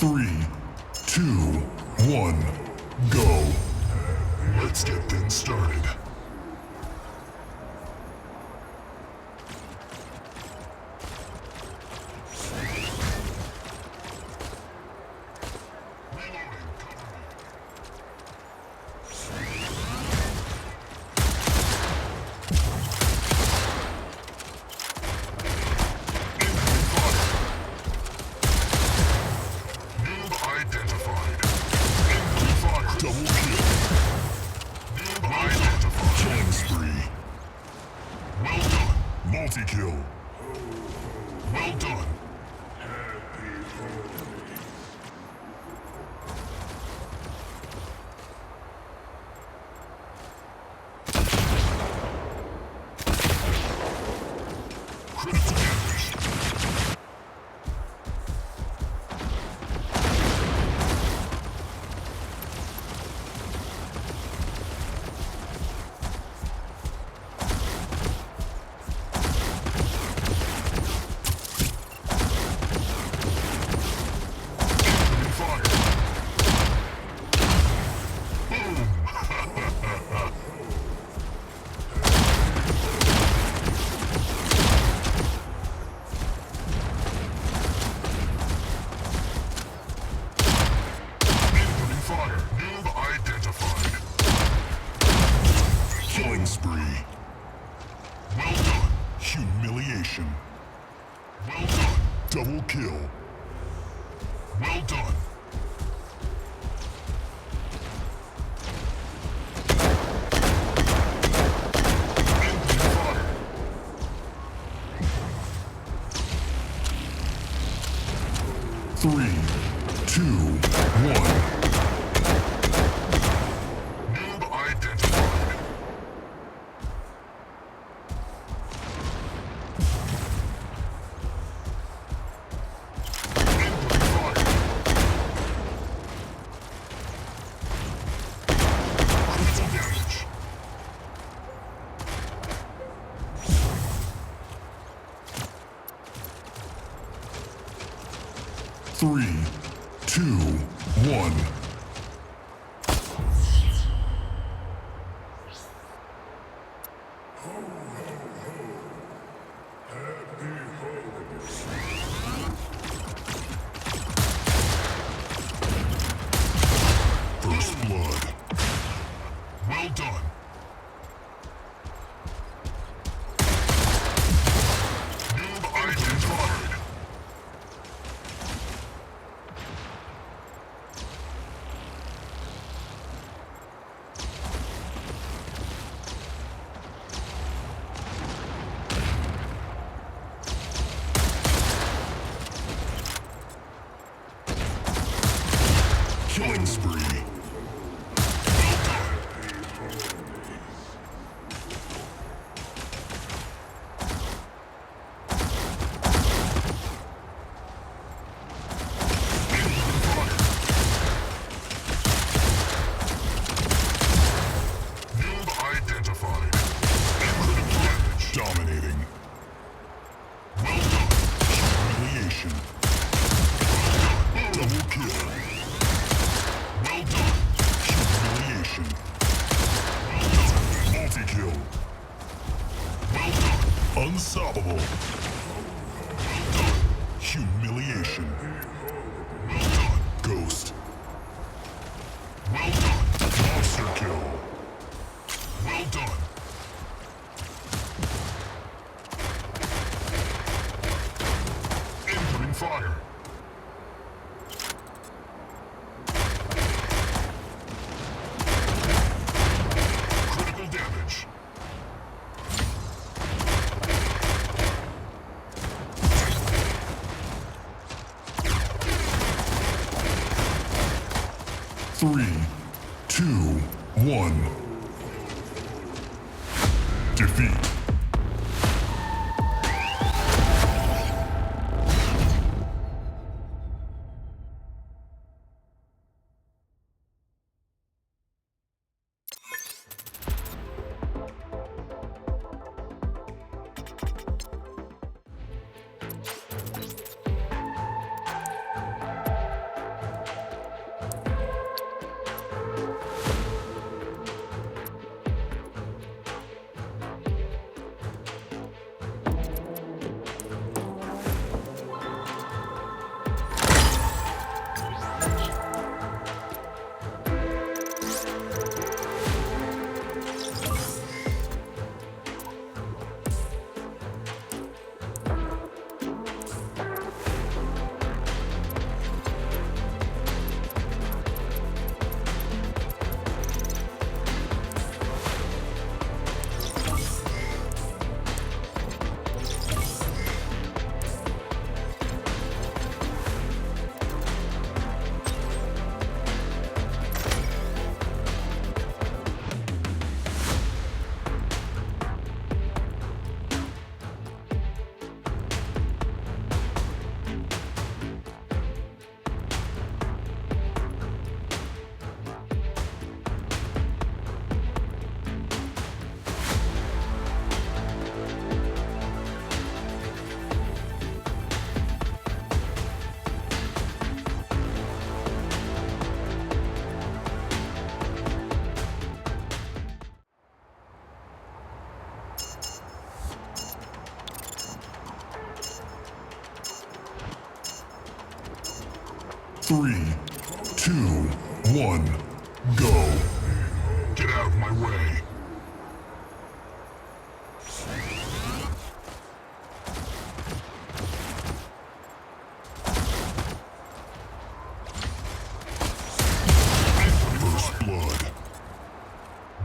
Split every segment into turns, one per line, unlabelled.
Three, two, one, go. Let's get things started. Multi-kill. Well done. Critical damage. Killing spree. Well done. Humiliation. Well done. Double kill. Well done. Three, two, one. Noob identified. Input fire. Critical damage. Three, two, one. First blood. Well done. Noob identified. Killing spree. Well done. Input fire. Noob identified. Critical damage. Dominating. Well done. Humiliation. Well done. Double kill. Well done. Humiliation. Well done. Multi-kill. Well done. Unstoppable. Well done. Humiliation. Well done. Ghost. Well done. Monster kill. Well done. Incoming fire. Critical damage. Three, two, one. Defeat. 3, 2, 1, go. Get out of my way. First blood.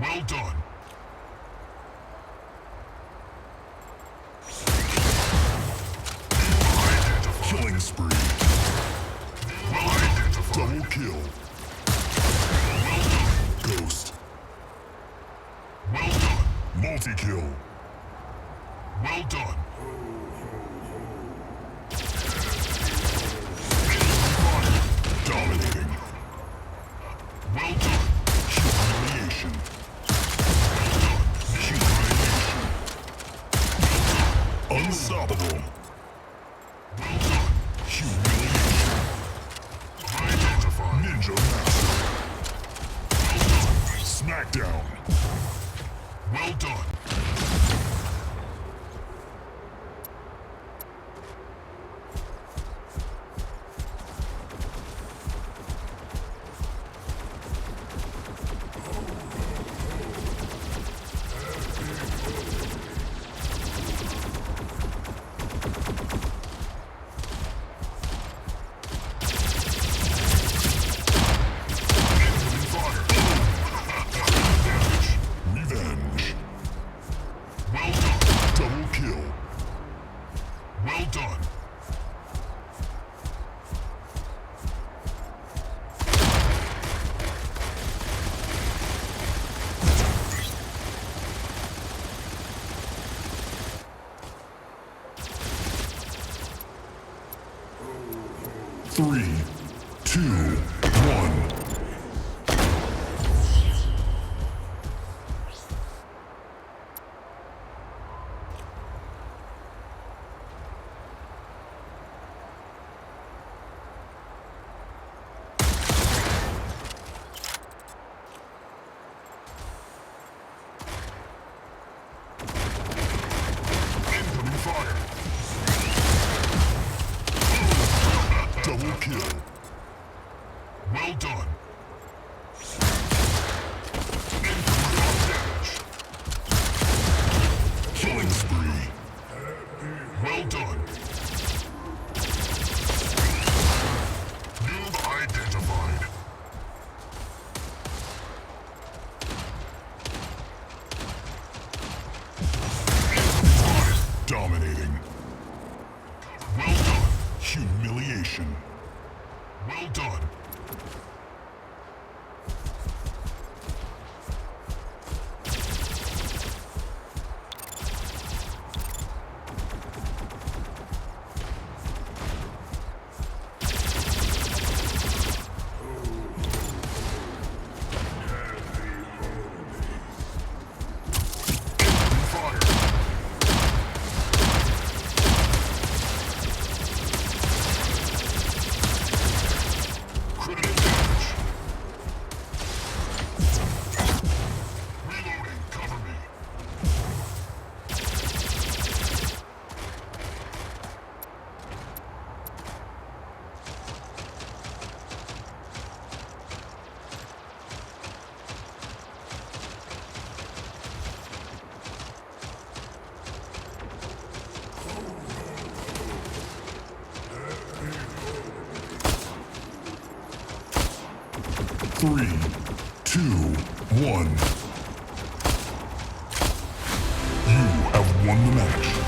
Well done. Killing spree. Well identified. Double kill. Well done. Ghost. Well done. Multi-kill. Well done. Dominating. Well done. Humiliation. Well done. Humiliation. Unstoppable. Well done. Humiliation. Identified. Ninja Master. Well done. Smackdown. Well done. 3, 2, 1. Incoming fire. Double kill. Well done. Incoming damage. Killing spree. Well done. Noob identified. Dominating. Well done. Humiliation. Well done. Fire. Critical damage. Reloading. Cover me. Three, 2, 1. You have won the match.